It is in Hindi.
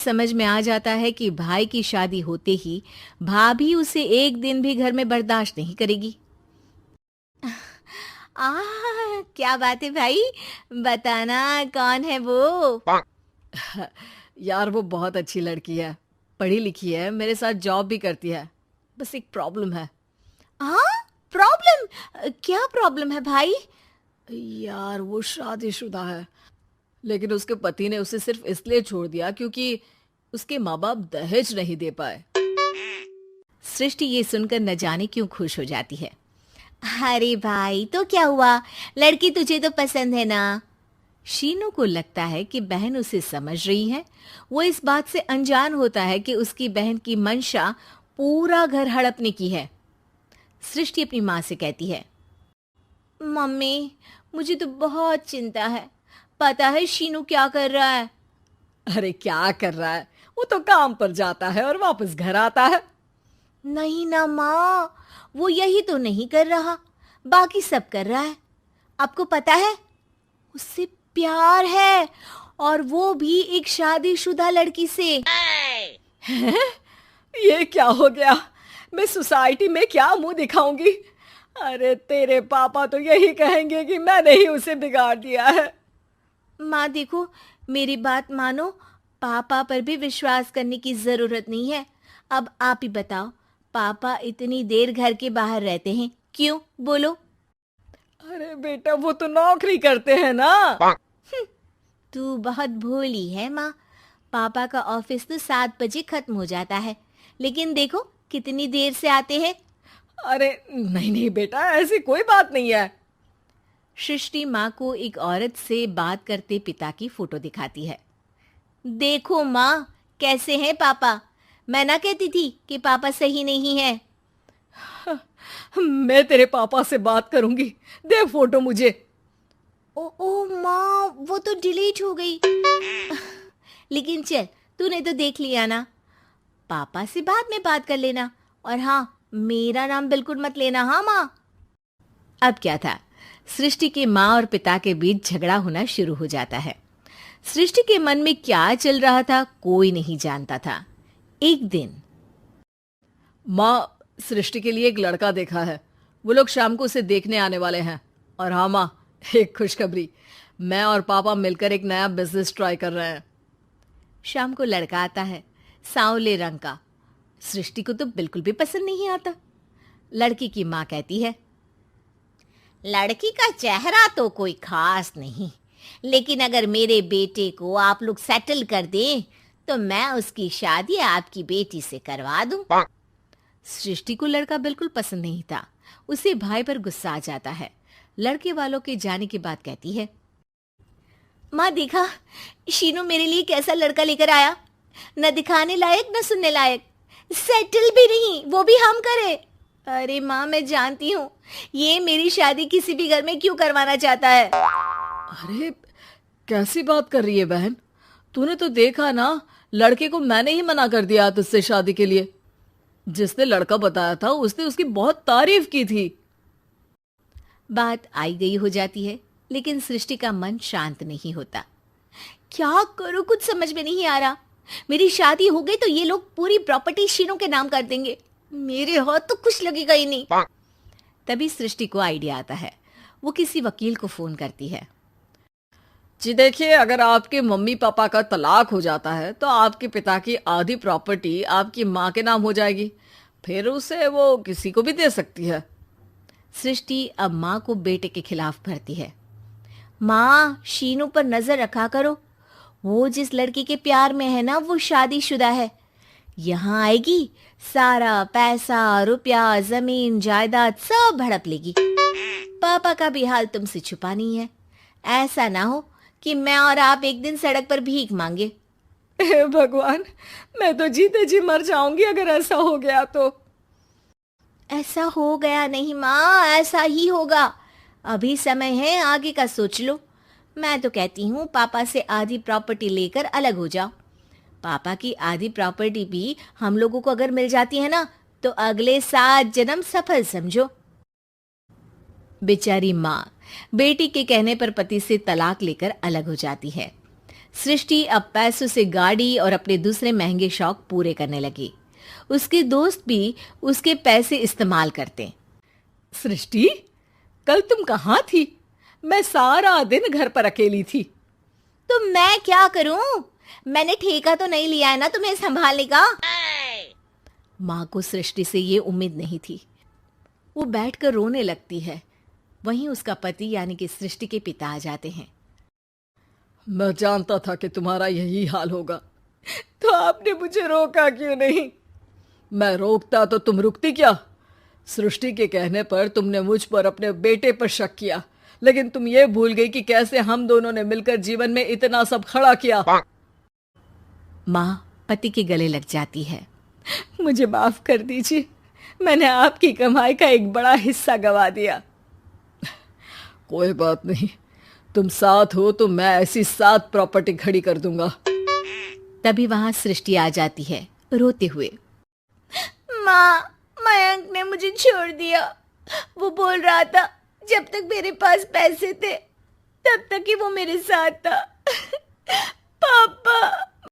समझ में आ जाता है कि भाई की शादी होते ही भाभी उसे एक दिन भी घर में बर्दाश्त नहीं करेगी। क्या बात है भाई, बताना कौन है वो? यार वो बहुत अच्छी लड़की है, पढ़ी लिखी है, मेरे साथ जॉब भी करती है। बस एक प्रॉब्लम है। हाँ, प्रॉब्लम? क्या प्रॉब्लम है भाई? यार वो शादीशुदा है, लेकिन उसके पति ने उसे सिर्फ इसलिए छोड़ दिया क्योंकि उसके माँ बाप दहेज नहीं दे पाए। सृष्टि ये सुनकर न जाने क्यों खुश हो जाती है। अरे भाई, तो क्या हुआ, लड़की तुझे तो पसंद है ना? शीनू को लगता है कि बहन उसे समझ रही है। वो इस बात से अनजान होता है कि उसकी बहन की मंशा पूरा घर हड़पने की है। सृष्टि अपनी माँ से कहती है, मम्मी, मुझे तो बहुत चिंता है। पता है शीनू क्या कर रहा है? अरे क्या कर रहा है, वो तो काम पर जाता है और वापस घर आता है। नहीं ना माँ, वो यही तो नहीं कर रहा, बाकी सब कर रहा है। आपको पता है, उससे प्यार है, और वो भी एक शादीशुदा लड़की से। ये क्या हो गया, मैं सोसाइटी में क्या मुंह दिखाऊंगी? अरे तेरे पापा तो यही कहेंगे कि मैंने ही उसे बिगाड़ दिया है। माँ देखो, मेरी बात मानो, पापा पर भी विश्वास करने की जरूरत नहीं है। अब आप ही बताओ, पापा इतनी देर घर के बाहर रहते हैं क्यों, बोलो? अरे बेटा वो तो नौकरी करते हैं ना। तू बहुत भोली है माँ। पापा का ऑफिस तो 7 बजे खत्म हो जाता है, लेकिन देखो कितनी देर से आते हैं। अरे नहीं नहीं बेटा, ऐसी कोई बात नहीं है। सृष्टि माँ को एक औरत से बात करते पिता की फोटो दिखाती है। देखो माँ, कैसे हैं पापा? मैं ना कहती थी कि पापा सही नहीं है। मैं तेरे पापा से बात करूंगी, दे फोटो मुझे। ओ ओ माँ, वो तो डिलीट हो गई। लेकिन चल, तूने तो देख लिया ना। पापा से बाद में बात कर लेना, और हाँ, मेरा नाम बिल्कुल मत लेना, हाँ माँ। अब क्या था, सृष्टि के माँ और पिता के बीच झगड़ा होना शुरू हो जाता है। सृष्टि के मन में क्या चल रहा था कोई नहीं जानता था। एक दिन, माँ, सृष्टि के लिए एक लड़का देखा है, वो लोग शाम को उसे देखने आने वाले हैं। और हाँ माँ, एक खुशखबरी, मैं और पापा मिलकर एक नया बिजनेस ट्राई कर रहे हैं। शाम को लड़का आता है, सांवले रंग का। सृष्टि को तो बिल्कुल भी पसंद नहीं आता। लड़की की माँ कहती है, लड़की का चेहरा तो कोई खास नहीं, लेकिन अगर मेरे बेटे को आप लोग सेटल कर दें तो मैं उसकी शादी आपकी बेटी से करवा दूं। सृष्टि को लड़का बिल्कुल पसंद नहीं था। उसे भाई पर गुस्सा आ जाता है। लड़के वालों के जाने के बाद कहती है, माँ देखा, शीनू मेरे लिए कैसा लड़का लेकर आया, न दिखाने लायक न सुनने लायक, सेटल भी नहीं, वो भी हम करे। अरे माँ, मैं जानती हूँ ये मेरी शादी किसी भी घर में क्यों करवाना चाहता है। अरे कैसी बात कर रही है बहन, तूने तो देखा ना, लड़के को मैंने ही मना कर दिया तुझसे शादी के लिए। जिसने लड़का बताया था उसने उसकी बहुत तारीफ की थी। बात आई गई हो जाती है, लेकिन सृष्टि का मन शांत नहीं होता। क्या करूं, कुछ समझ में नहीं आ रहा। मेरी शादी हो गई तो ये लोग पूरी प्रॉपर्टी शीनू के नाम कर देंगे, मेरे हाथ तो कुछ लगेगा ही नहीं। तभी सृष्टि को आइडिया आता है। वो किसी वकील को फोन करती है। जी देखिए, अगर आपके मम्मी पापा का तलाक हो जाता है तो आपके पिता की आधी प्रॉपर्टी आपकी माँ के नाम हो जाएगी, फिर उसे वो किसी को भी दे सकती है। सृष्टि अब माँ को बेटे के खिलाफ भरती है। माँ, शीनू पर नजर रखा करो, वो जिस लड़की के प्यार में है ना, वो शादीशुदा है। यहाँ आएगी, सारा पैसा, रुपया, जमीन जायदाद सब हड़प लेगी। पापा का भी हाल तुमसे छुपा नहीं है। ऐसा ना हो कि मैं और आप एक दिन सड़क पर भीख मांगे। हे भगवान, मैं तो जीते जी मर जाऊंगी अगर ऐसा हो गया तो। ऐसा हो गया नहीं माँ, ऐसा ही होगा। अभी समय है, आगे का सोच लो। मैं तो कहती हूँ पापा से आधी प्रॉपर्टी लेकर अलग हो जाओ। पापा की आधी प्रॉपर्टी भी हम लोगों को अगर मिल जाती है ना, तो अगले 7 जन्म सफल समझो। बेचारी माँ बेटी के कहने पर पति से तलाक लेकर अलग हो जाती है। सृष्टि अब पैसों से गाड़ी और अपने दूसरे महंगे शौक पूरे करने लगी। उसके दोस्त भी उसके पैसे इस्तेमाल करते। सृष्टि, कल तुम कहाँ थी? मैं सारा दिन घर पर अकेली थी। तो मैं क्या करूं? मैंने ठेका तो नहीं लिया है ना तुम्हें संभालने का। माँ को सृष्टि से ये उम्मीद नहीं थी। वो बैठकर रोने लगती है। वहीं उसका पति यानी कि सृष्टि के पिता आ जाते हैं। मैं जानता था कि तुम्हारा यही हाल होगा, तो आपने मुझे रोका क्यों नहीं? मैं रोकता तो तुम रुकती क्या? सृष्टि के कहने पर तुमने मुझ पर, अपने बेटे पर शक किया, लेकिन तुम ये भूल गई कि कैसे हम दोनों ने मिलकर जीवन में इतना सब खड़ा किया। माँ पति के गले लग जाती है। मुझे माफ कर दीजिए, मैंने आपकी कमाई का एक बड़ा हिस्सा गवा दिया। कोई बात नहीं, तुम साथ हो तो मैं ऐसी 7 प्रॉपर्टी खड़ी कर दूंगा। तभी वहां सृष्टि आ जाती है रोते हुए। माँ, मयंक ने मुझे छोड़ दिया। वो बोल रहा था जब तक मेरे पास पैसे थे तब तक ही वो मेरे साथ था,